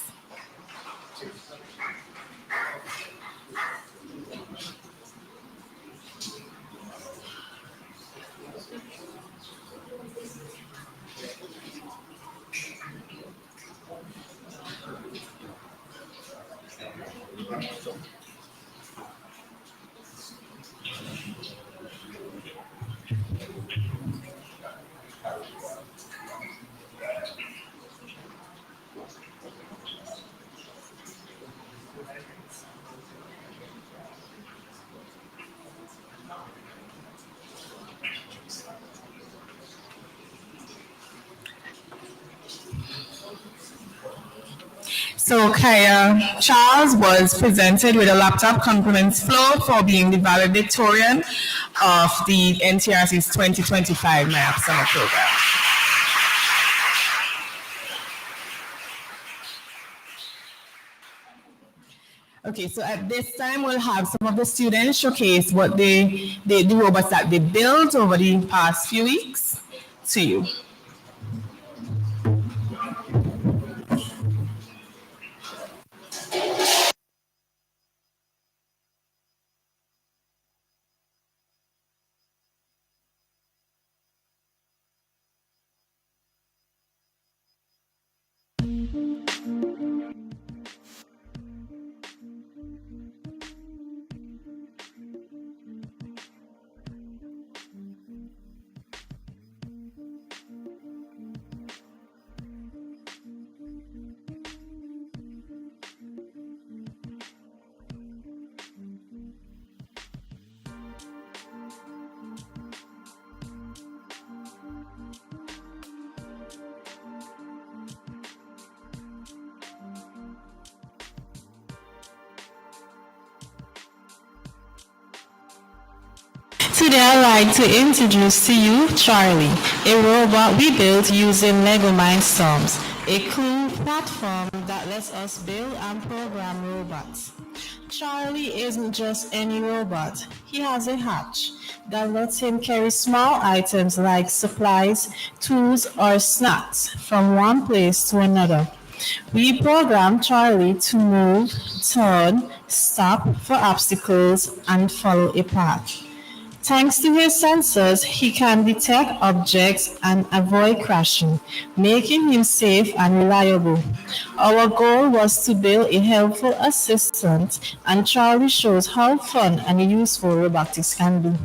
Speaker 1: So Kaya Charles was presented with a laptop, compliments Flo for being the valedictorian of the NTRC's 2025 myApp Summer Program. Okay, so at this time we'll have some of the students showcase what the robots that they built over the past few weeks to you.
Speaker 8: Today I'd like to introduce to you Charlie, a robot we built using Lego Mindstorms, a cool platform that lets us build and program robots. Charlie isn't just any robot. He has a hatch that lets him carry small items like supplies, tools, or snacks from one place to another. We programmed Charlie to move, turn, stop for obstacles, and follow a path. Thanks to his sensors, he can detect objects and avoid crashing, making him safe and reliable. Our goal was to build a helpful assistant, and Charlie shows how fun and useful robotics can be.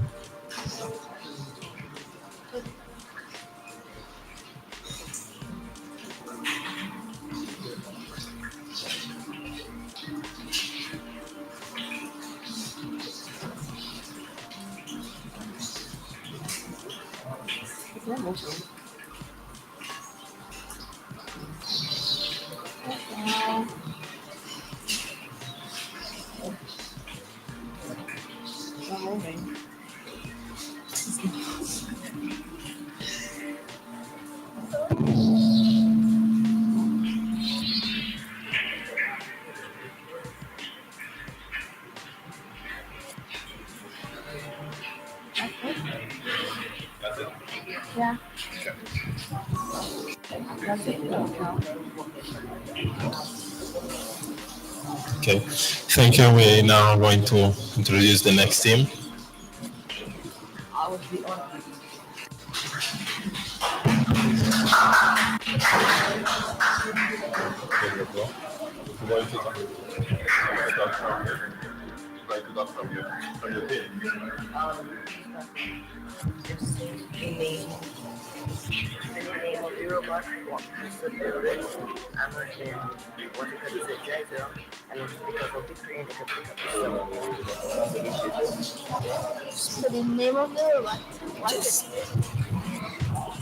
Speaker 3: Okay, thank you. We're now going to introduce the next team.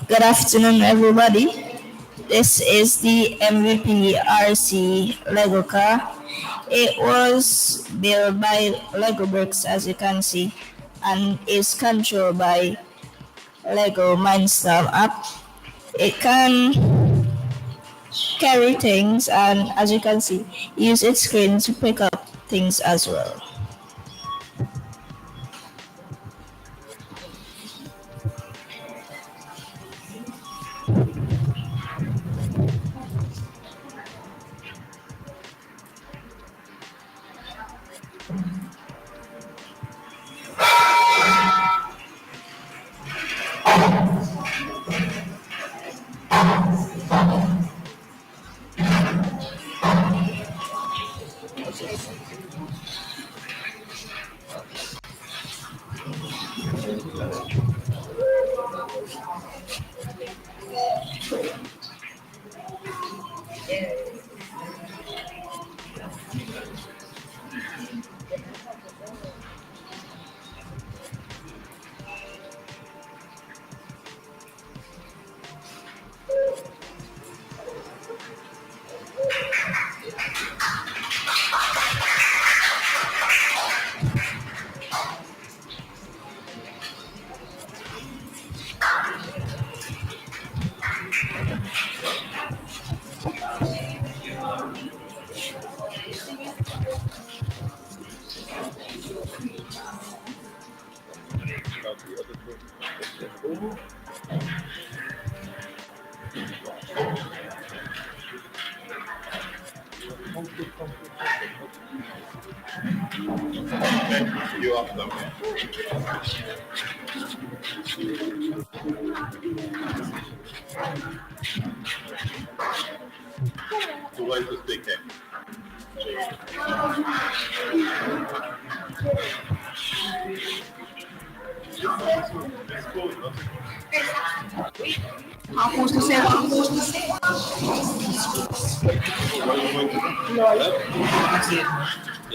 Speaker 6: Good afternoon, everybody. This is the MVP RC Lego car. It was built by Lego bricks, as you can see, and is controlled by Lego Mindstorm app. It can carry things, and as you can see, use its screen to pick up things as well.
Speaker 3: You up them. So why is this big game?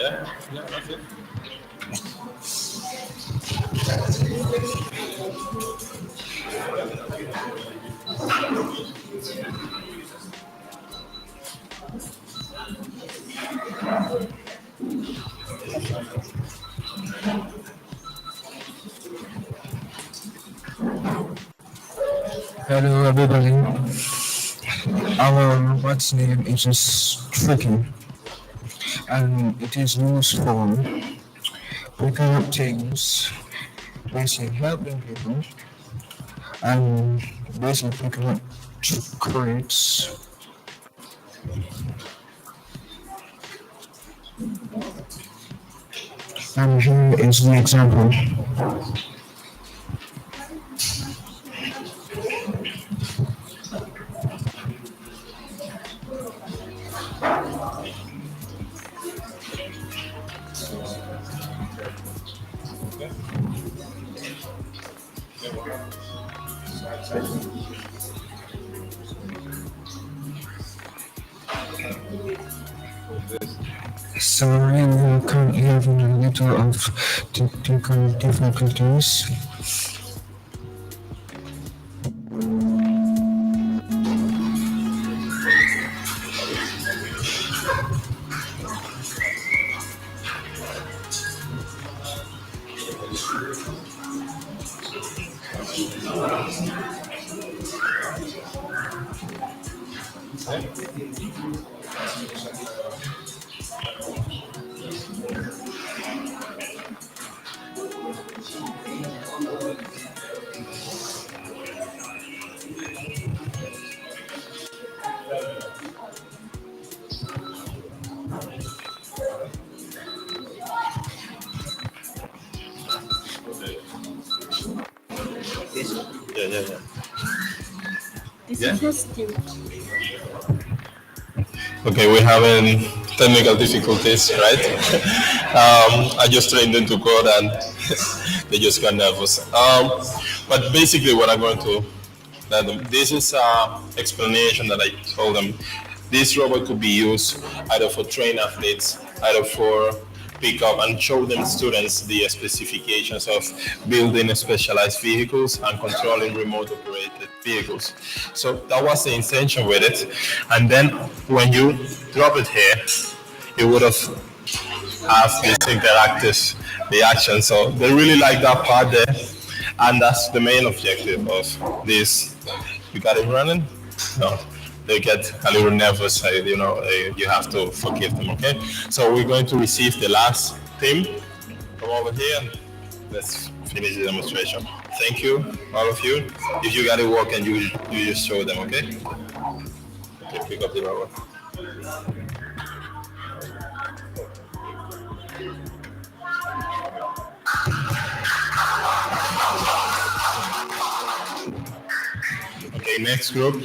Speaker 3: Yeah, that's it.
Speaker 5: Hello, everybody. Our robot's name is just Tricky, and it is used for picking up things, basically helping people, and basically picking up crates. And here is the example. Sorry, we currently having a little of technical difficulties.
Speaker 3: Yeah. Okay, we're having technical difficulties, right? I just trained them to code and they just got nervous. But basically what I'm going to let them, this is an explanation that I told them. This robot could be used either for train athletes, either for pick up and show them students the specifications of building specialized vehicles and controlling remote operated vehicles. So that was the intention with it. And then when you drop it here, it would have this interactive reaction. So they really like that part there. And that's the main objective of this. You got it running? No. They get a little nervous, you have to forgive them, okay? So we're going to receive the last team from over here. Let's finish the demonstration. Thank you, all of you. If you got it working, you just show them, okay? Okay, pick up the robot. Okay, next group.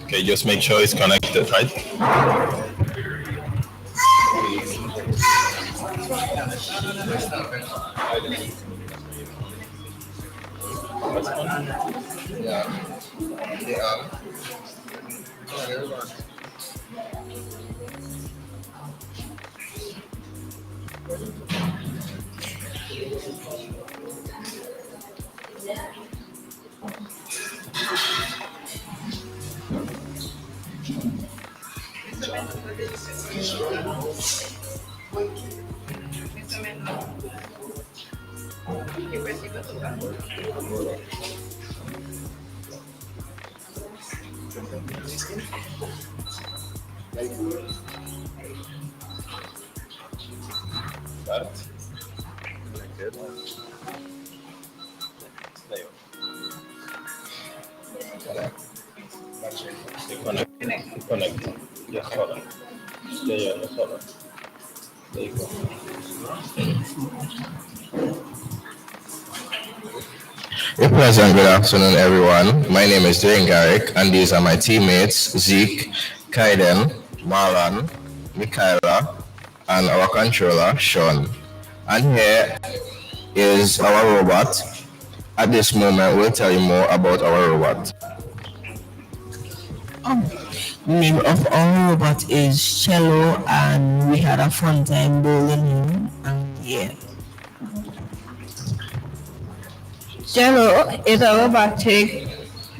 Speaker 3: Okay, just make sure it's connected, right? Got it? Good. Connect. Yes, hold on. Yeah, just hold on. There you go.
Speaker 9: A pleasant good afternoon, everyone. My name is Dwayne Garrick, and these are my teammates, Zeke, Kaiden, Marlon, Michaela, and our controller, Sean. And here is our robot. At this moment, we'll tell you more about our robot.
Speaker 8: The name of our robot is Cello, and we had a fun time building him, and yeah.
Speaker 6: Jello is a robotic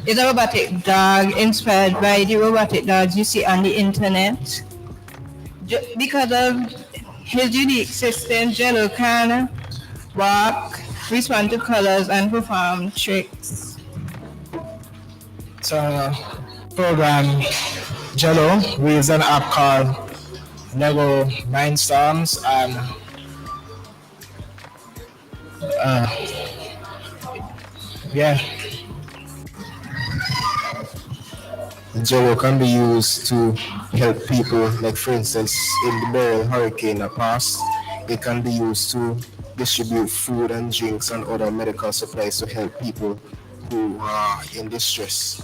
Speaker 10: is a robotic dog inspired by the robotic dogs you see on the internet. Because of his unique system, Jello can walk, respond to colors, and perform tricks.
Speaker 5: So, program Jello, we use an app called Lego Mindstorms, and yeah.
Speaker 9: Jello can be used to help people, like for instance, in the Beryl hurricane that passed, it can be used to distribute food and drinks and other medical supplies to help people who are in distress.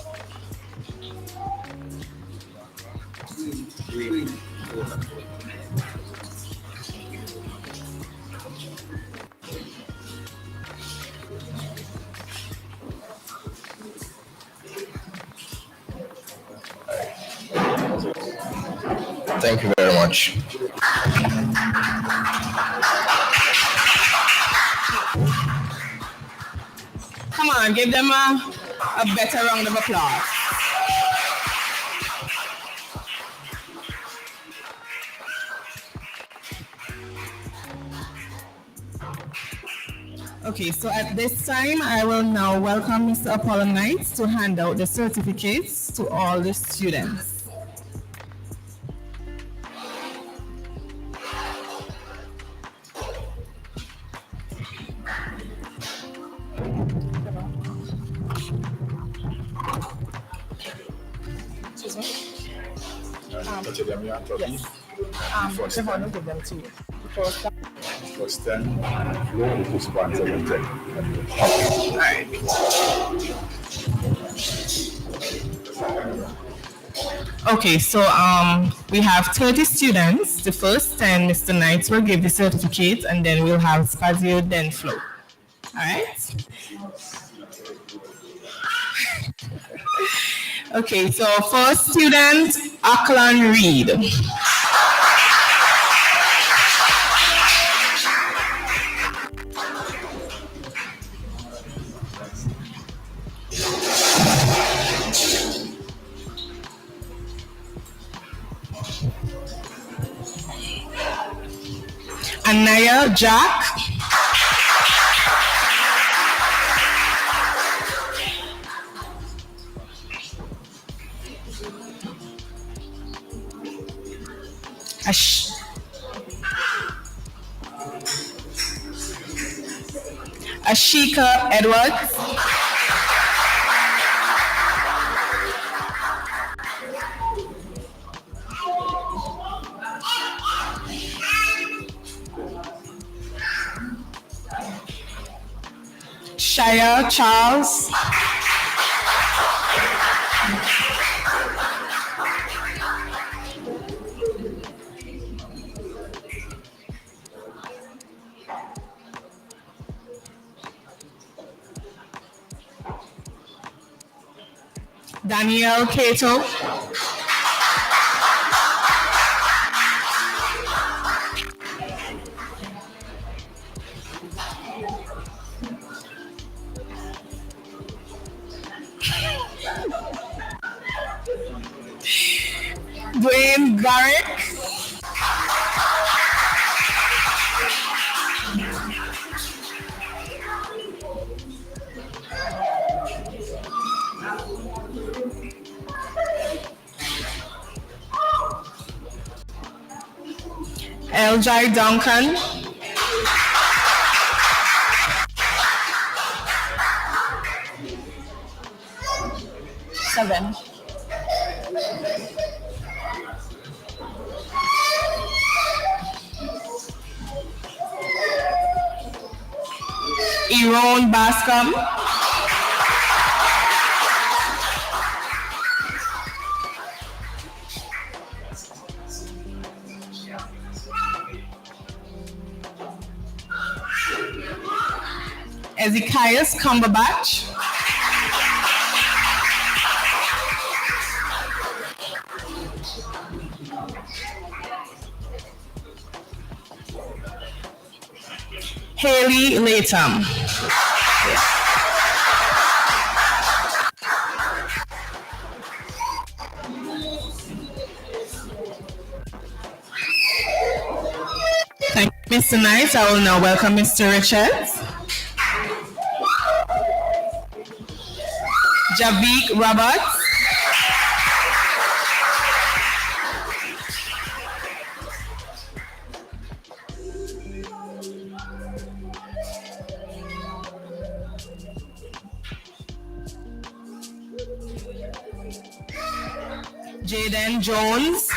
Speaker 9: Thank you very much.
Speaker 6: Come on, give them a better round of applause. Okay, so at this time, I will now welcome Mr. Apollo Knight to hand out the certificates to all the students.
Speaker 5: Yes. Give them to you.
Speaker 7: First 10, you put sponsor and 10.
Speaker 6: Alright. Okay, so we have 30 students. The first 10, Mr. Knight will give the certificate, and then we'll have Spazio, then Flo. Alright? Okay, so first student, Aklan Reed. Anaya Jack. Ashika Edwards. Shia Charles. Danielle Cato. Dwayne Garrick. LJ Duncan. Seven. Eron Bascom. Ezekias Cumberbatch. Haley Latham. Thank you, Mr. Knight. I will now welcome Mr. Richards. Javik Roberts. Jaden Jones.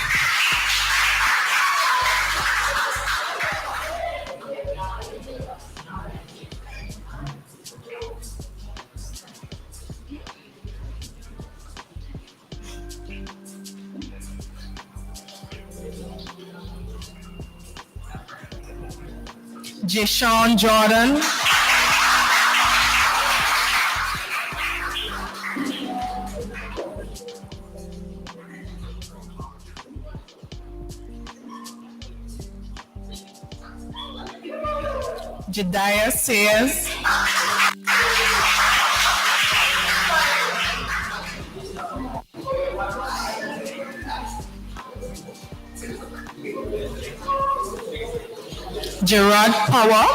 Speaker 6: Jishawn Jordan. Jediah Sayers. Gerard Power.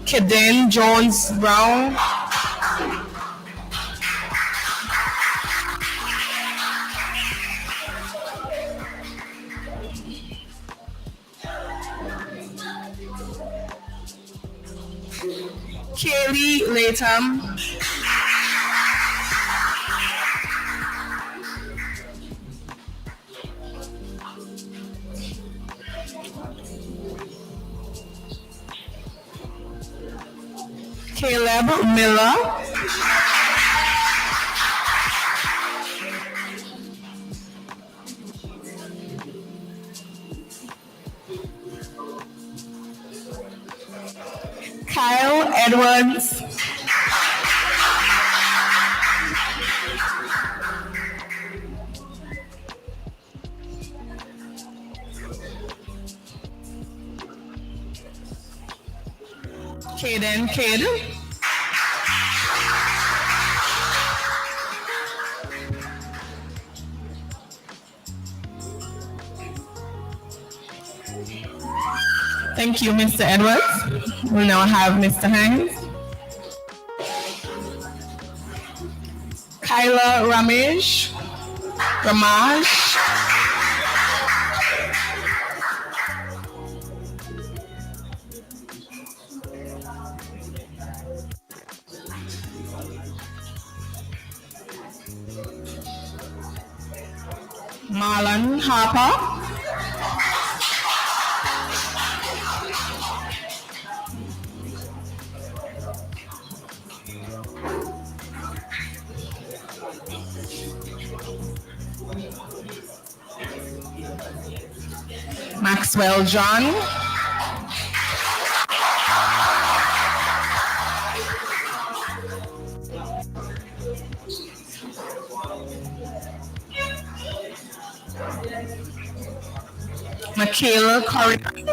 Speaker 6: Kaden Jones Brown. Kaylee Latham. Caleb Miller. Kyle Edwards. Caden Cade. Thank you, Mr. Edwards. We'll now have Mr. Hines. Kyla Ramage. Marlon Harper. Maxwell John. Michaela Corrigan.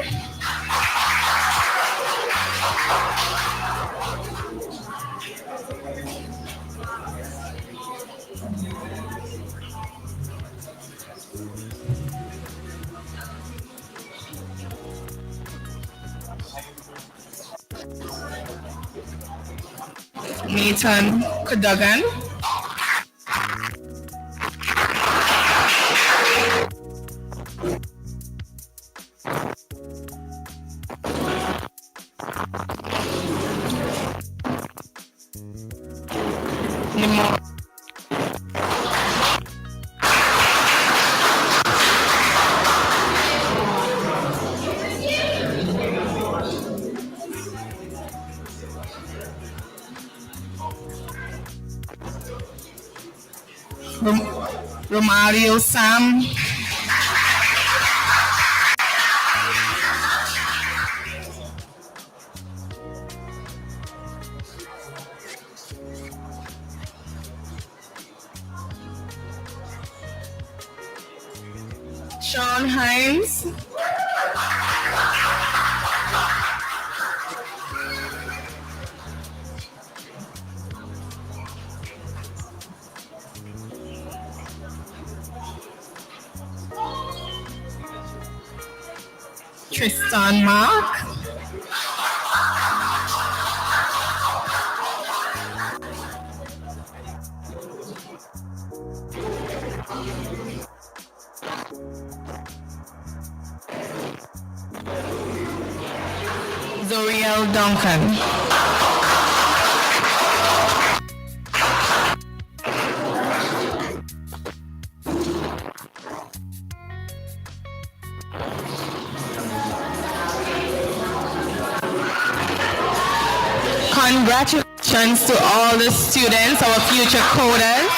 Speaker 6: Nathan Cadogan. Romario Sam. Sean Hines. Tristan Mark, Zoriel Duncan, congratulations to all the students, our future coders.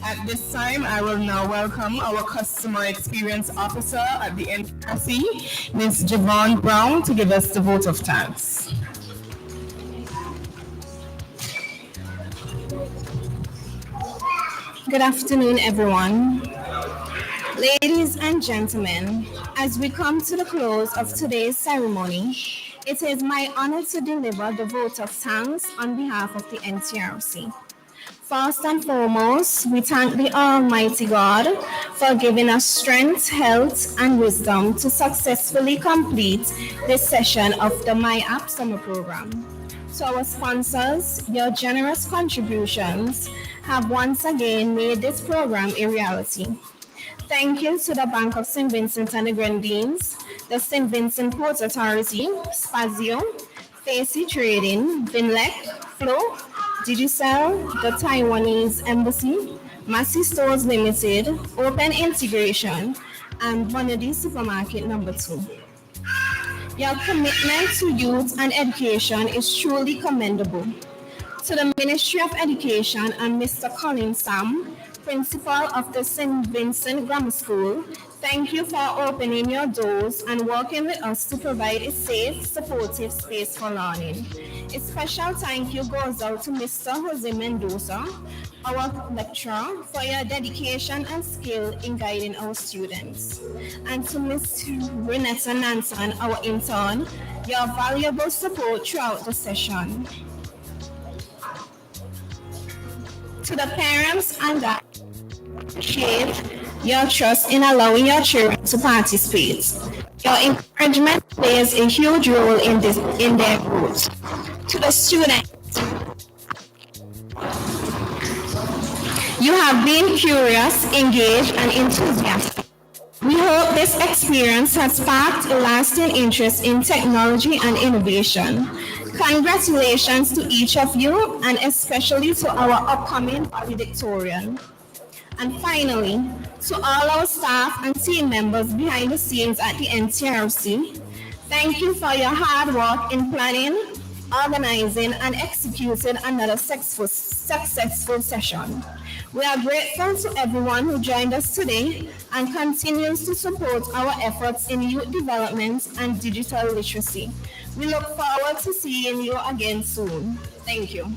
Speaker 6: At this time, I will now welcome our Customer Experience Officer at the NTRC, Ms. Javon Brown, to give us the vote of thanks.
Speaker 11: Good afternoon, everyone. Ladies and gentlemen, as we come to the close of today's ceremony, it is my honor to deliver the vote of thanks on behalf of the NTRC. First and foremost, we thank the Almighty God for giving us strength, health, and wisdom to successfully complete this session of the myApp Summer Program. To our sponsors, your generous contributions have once again made this program a reality. Thank you to the Bank of St. Vincent and the Grenadines, the St. Vincent Port Authority, Spazio, Facey Trading, Vinlec, Flow, Digicel, the Taiwanese Embassy, Massey Stores Limited, Open Integration, and Bonadi Supermarket No. 2. Your commitment to youth and education is truly commendable. To the Ministry of Education and Mr. Colin Sam, Principal of the St. Vincent Grammar School, thank you for opening your doors and working with us to provide a safe, supportive space for learning. A special thank you goes out to Mr. Jose Mendoza, our lecturer, for your dedication and skill in guiding our students. And to Ms. Renetta Nanson, our intern, your valuable support throughout the session. To the parents and guardians, appreciate your trust in allowing your children to participate. Your encouragement plays a huge role in their growth. To the students, you have been curious, engaged, and enthusiastic. We hope this experience has sparked a lasting interest in technology and innovation. Congratulations to each of you, and especially to our upcoming valedictorian. And finally, to all our staff and team members behind the scenes at the NTRC, thank you for your hard work in planning, organizing, and executing another successful session. We are grateful to everyone who joined us today and continues to support our efforts in youth development and digital literacy. We look forward to seeing you again soon. Thank you.